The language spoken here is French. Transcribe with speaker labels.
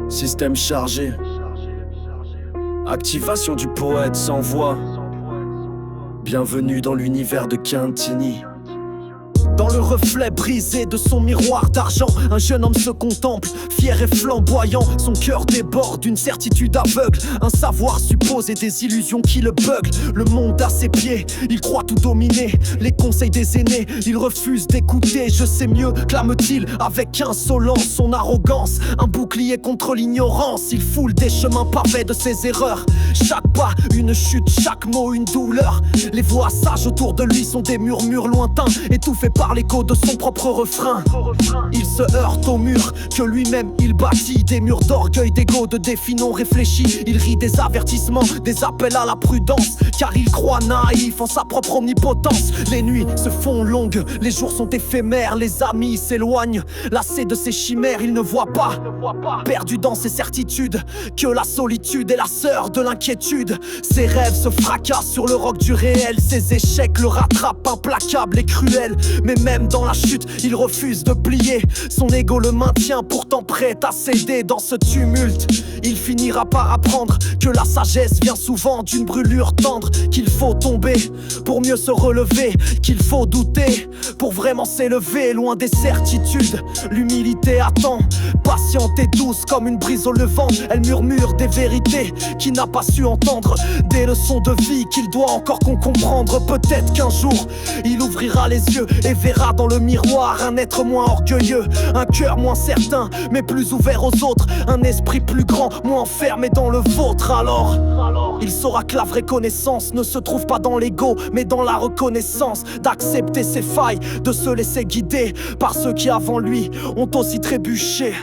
Speaker 1: Système chargé. Activation du poète sans voix. Bienvenue dans l'univers de Quintini. Dans le reflet brisé de son miroir d'argent, un jeune homme se contemple, fier et flamboyant. Son cœur déborde d'une certitude aveugle, un savoir suppose et des illusions qui le beuglent. Le monde à ses pieds, il croit tout dominer. Les conseils des aînés, il refuse d'écouter. Je sais mieux, clame-t-il avec insolence. Son arrogance, un bouclier contre l'ignorance. Il foule des chemins pavés de ses erreurs. Chaque pas, une chute, chaque mot, une douleur. Les voix sages autour de lui sont des murmures lointains, étouffés par l'écho de son propre refrain. Il se heurte au mur que lui-même il bâtit. Des murs d'orgueil, d'ego, de défis non réfléchis. Il rit des avertissements, des appels à la prudence, car il croit naïf en sa propre omnipotence. Les nuits se font longues, les jours sont éphémères. Les amis s'éloignent, lassés de ses chimères. Il ne voit pas, perdu dans ses certitudes, que la solitude est la sœur de l'inquiétude. Ses rêves se fracassent sur le roc du réel. Ses échecs le rattrapent, implacable et cruel. Mais même dans la chute, il refuse de plier. Son ego le maintient, pourtant prêt à céder dans ce tumulte. Il finira par apprendre que la sagesse vient souvent d'une brûlure tendre. Qu'il faut tomber pour mieux se relever, qu'il faut douter pour vraiment s'élever. Loin des certitudes, l'humilité attend, patiente et douce comme une brise au levant. Elle murmure des vérités qu'il n'a pas su entendre, des leçons de vie qu'il doit encore comprendre. Peut-être qu'un jour, il ouvrira les yeux et verra dans le miroir un être moins orgueilleux, un cœur moins certain mais plus ouvert aux autres, un esprit plus grand, moins enfermé dans le vôtre. Alors il saura que la vraie connaissance ne se trouve pas dans l'ego mais dans la reconnaissance, d'accepter ses failles, de se laisser guider par ceux qui avant lui ont aussi trébuché.